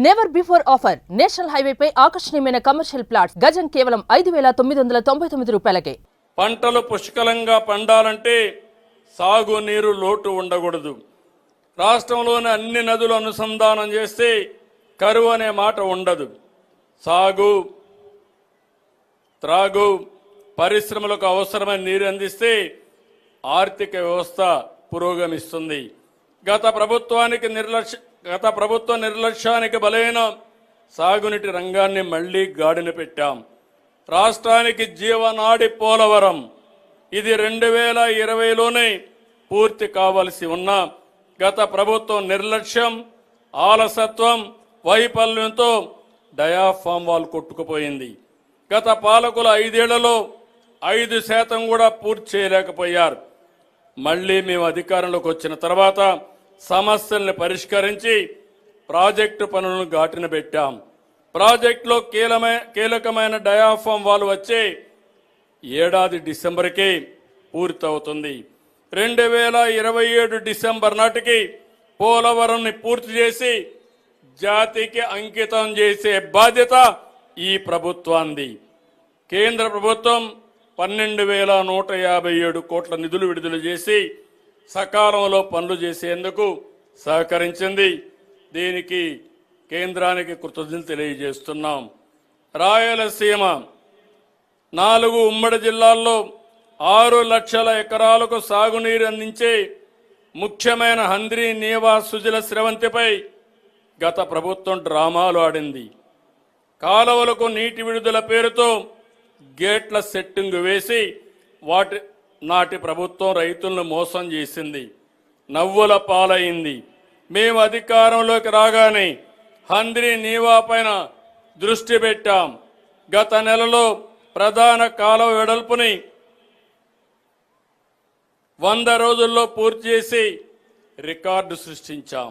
Never before offer national హైవేపై ఆకర్షణీయమైన commercial plots గజం కేవలం 5,999 రూపాయలకే. పంటలు పుష్కలంగా పండాలంటే సాగునీరు లోటు ఉండకూడదు. రాష్ట్రంలోని అన్ని నదులు అనుసంధానం చేస్తే కరువు అనే మాట ఉండదు. సాగు, త్రాగు, పరిశ్రమలకు అవసరమైన నీరు అందిస్తే ఆర్థిక వ్యవస్థ పురోగమిస్తుంది. గత ప్రభుత్వ నిర్లక్ష్యానికి బలైన సాగునీటి రంగాన్ని మళ్లీ గాడిన పెట్టాం. రాష్ట్రానికి జీవనాడి పోలవరం ఇది 2020లోనే పూర్తి కావాల్సి ఉన్న గత ప్రభుత్వం నిర్లక్ష్యం, ఆలసత్వం, వైఫల్యంతో డయాఫామ్ వాల్ కొట్టుకుపోయింది. గత పాలకుల 5 ఏళ్లలో 5% కూడా పూర్తి చేయలేకపోయారు. మళ్లీ మేము అధికారంలోకి వచ్చిన తర్వాత సమస్యల్ని పరిష్కరించి ప్రాజెక్టు పనులను గాటిన పెట్టాం. ప్రాజెక్టులో కీలకమైన డయాఫామ్ వాల్ వచ్చే ఏడాది డిసెంబర్కి పూర్తవుతుంది. 2027 డిసెంబర్ నాటికి పోలవరంని పూర్తి చేసి జాతికి అంకితం చేసే బాధ్యత ఈ ప్రభుత్వాన్ని. కేంద్ర ప్రభుత్వం 12,157 కోట్ల నిధులు విడుదల చేసి సకాలంలో పనులు చేసేందుకు సహకరించింది. దీనికి కేంద్రానికి కృతజ్ఞతలు తెలియజేస్తున్నాం. రాయలసీమ 4 ఉమ్మడి జిల్లాల్లో 6 లక్షల ఎకరాలకు సాగునీరు అందించే ముఖ్యమైన హంద్రీ నీవా సుజల స్రవంతిపై గత ప్రభుత్వం డ్రామాలు ఆడింది. కాలువలకు నీటి విడుదల పేరుతో గేట్ల సెట్టింగ్ వేసి నాటి ప్రభుత్వం రైతులను మోసం చేసింది, నవ్వుల పాలైంది. మేము అధికారంలోకి రాగానే హంద్రీ నీవా పైన దృష్టి పెట్టాం. గత నెలలో ప్రధాన కాలువ వెడల్పుని 100 రోజుల్లో పూర్తి చేసి రికార్డు సృష్టించాం.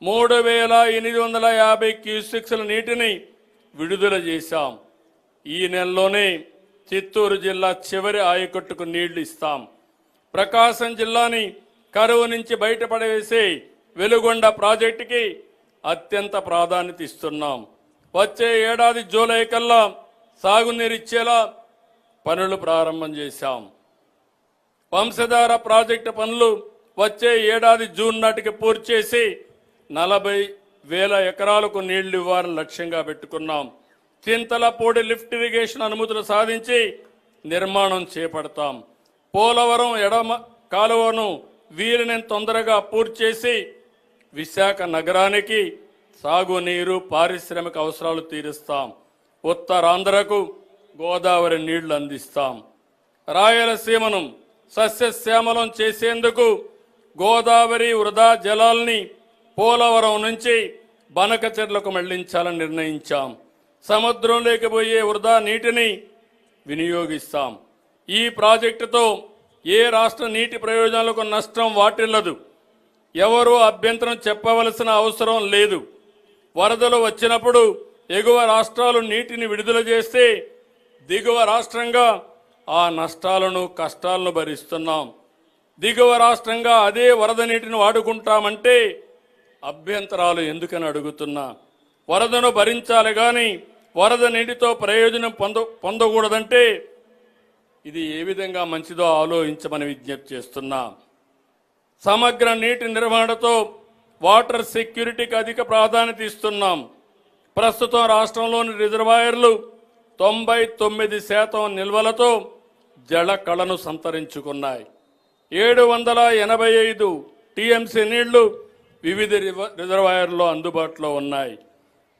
3,850 క్యూసెక్స్ల నీటిని విడుదల చేశాం. ఈ నెలలోనే చిత్తూరు జిల్లా చివరి ఆయకట్టుకు నీళ్లు ఇస్తాం. ప్రకాశం జిల్లాని కరువు నుంచి బయటపడవేసే వెలుగొండ ప్రాజెక్టుకి అత్యంత ప్రాధాన్యత ఇస్తున్నాం. వచ్చే ఏడాది జూలై కల్లా సాగునీరు ఇచ్చేలా పనులు ప్రారంభం చేశాం. వంశధార ప్రాజెక్టు పనులు వచ్చే ఏడాది జూన్ నాటికి పూర్తి చేసి 40,000 ఎకరాలకు నీళ్లు ఇవ్వాలని లక్ష్యంగా పెట్టుకున్నాం. చింతలపూడి లిఫ్ట్ ఇరిగేషన్ అనుమతులు సాధించి నిర్మాణం చేపడతాం. పోలవరం ఎడమ కాలువను వీలైనంత తొందరగా పూర్తి చేసి విశాఖ నగరానికి సాగునీరు, పారిశ్రామిక అవసరాలు తీరుస్తాం. ఉత్తరాంధ్రకు గోదావరి నీళ్లు అందిస్తాం. రాయలసీమను సస్యశ్యామలం చేసేందుకు గోదావరి వృధా జలాల్ని పోలవరం నుంచి బనకచెర్లకు మళ్లించాలని నిర్ణయించాం. సముద్రంలోకి పోయే వృధా నీటిని వినియోగిస్తాం. ఈ ప్రాజెక్టుతో ఏ రాష్ట్ర నీటి ప్రయోజనాలకు నష్టం వాటిల్లదు. ఎవరూ అభ్యంతరం చెప్పవలసిన అవసరం లేదు. వరదలు వచ్చినప్పుడు ఎగువ రాష్ట్రాలు నీటిని విడుదల చేస్తే దిగువ రాష్ట్రంగా ఆ నష్టాలను, కష్టాలను భరిస్తున్నాం. దిగువ రాష్ట్రంగా అదే వరద నీటిని వాడుకుంటామంటే అభ్యంతరాలు ఎందుకని అడుగుతున్నా. వరదను భరించాలి కానీ వరద నీటితో ప్రయోజనం పొందకూడదంటే ఇది ఏ విధంగా మంచిదో ఆలోచించమని విజ్ఞప్తి చేస్తున్నా. సమగ్ర నీటి నిర్వహణతో వాటర్ సెక్యూరిటీకి అధిక ప్రాధాన్యత ఇస్తున్నాం. ప్రస్తుతం రాష్ట్రంలోని రిజర్వాయర్లు 99% నిల్వలతో జల కళను సంతరించుకున్నాయి. 785 టీఎంసీ నీళ్లు వివిధ రిజర్వాయర్లో అందుబాటులో ఉన్నాయి.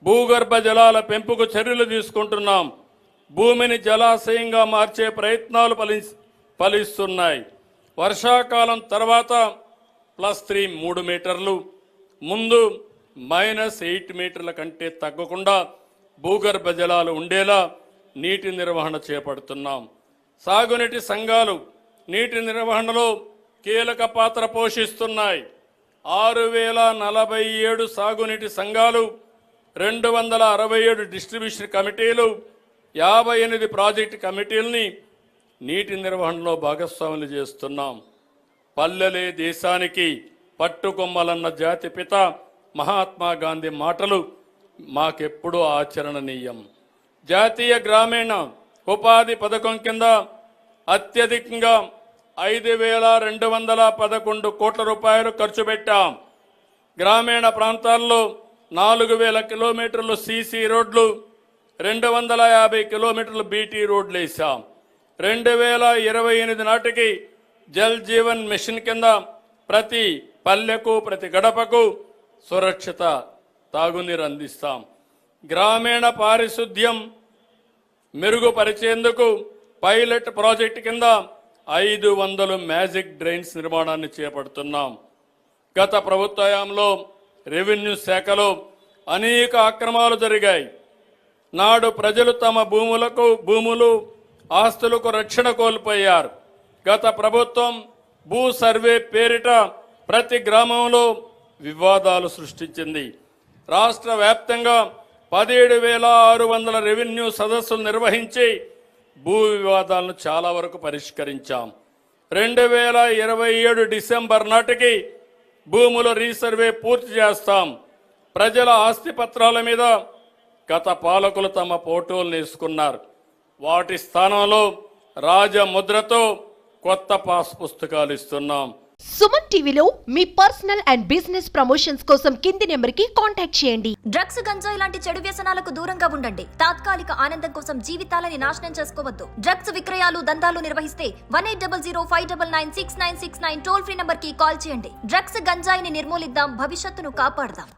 భూగర్భ జలాల పెంపుకు చర్యలు తీసుకుంటున్నాం. భూమిని జలాశయంగా మార్చే ప్రయత్నాలు ఫలిస్తున్నాయి. వర్షాకాలం తర్వాత +3 3 మీటర్లు, ముందు -8 మీటర్ల కంటే తగ్గకుండా భూగర్భ జలాలు ఉండేలా నీటి నిర్వహణ చేపడుతున్నాం. సాగునీటి సంఘాలు నీటి నిర్వహణలో కీలక పాత్ర పోషిస్తున్నాయి. 6,047 సాగునీటి సంఘాలు, 267 డిస్ట్రిబ్యూషన్ కమిటీలు, 58 ప్రాజెక్టు కమిటీలని నీటి నిర్వహణలో భాగస్వాములు చేస్తున్నాం. పల్లెలే దేశానికి పట్టుకొమ్మలన్న జాతిపిత మహాత్మా గాంధీ మాటలు మాకెప్పుడూ ఆచరణనీయం. జాతీయ గ్రామీణ ఉపాధి పథకం కింద అత్యధికంగా 5,211 కోట్ల రూపాయలు ఖర్చు పెట్టాం. గ్రామీణ ప్రాంతాల్లో 4,000 కిలోమీటర్లు సీసీ రోడ్లు, 250 కిలోమీటర్లు బీటీ రోడ్లు వేసాం. 2028 నాటికి జల్ జీవన్ మిషన్ కింద ప్రతి పల్లెకు ప్రతి గడపకు సురక్షిత తాగునీరు అందిస్తాం. గ్రామీణ పారిశుద్ధ్యం మెరుగుపరిచేందుకు పైలట్ ప్రాజెక్టు కింద 500 మ్యాజిక్ డ్రైన్స్ నిర్మాణాన్ని చేపడుతున్నాం. గత ప్రభుత్వ హయాంలో రెవెన్యూ శాఖలో అనేక అక్రమాలు జరిగాయి. నాడు ప్రజలు తమ భూములు ఆస్తులకు రక్షణ కోల్పోయారు. గత ప్రభుత్వం భూ సర్వే పేరిట ప్రతి గ్రామంలో వివాదాలు సృష్టించింది. రాష్ట్ర వ్యాప్తంగా 17,600 రెవెన్యూ సదస్సులు నిర్వహించి భూ వివాదాలను చాలా వరకు పరిష్కరించాం. 2027 డిసెంబర్ నాటికి భూముల రీసర్వే పూర్తి చేస్తాం. ప్రజల ఆస్తి పత్రాల మీద గత పాలకులు తమ ఫోటోలు వేసుకున్నారు. వాటి స్థానంలో రాజముద్రతో కొత్త పాస్ పుస్తకాలు ఇస్తున్నాం. సుమన్ టీవీలో మీ పర్సనల్ అండ్ బిజినెస్ ప్రమోషన్స్ కోసం కింది నెంబర్కి కాంటాక్ట్ చేయండి. డ్రగ్స్, గంజాయి లాంటి చెడు వ్యసనాలకు దూరంగా ఉండండి. తాత్కాలిక ఆనందం కోసం జీవితాలని నాశనం చేసుకోవద్దు. డ్రగ్స్ విక్రయాలు, దందాలు నిర్వహిస్తే 1800-599-6969 టోల్ ఫ్రీ నంబర్ కి కాల్ చేయండి. డ్రగ్స్, గంజాయిని నిర్మూలిద్దాం, భవిష్యత్తును కాపాడదాం.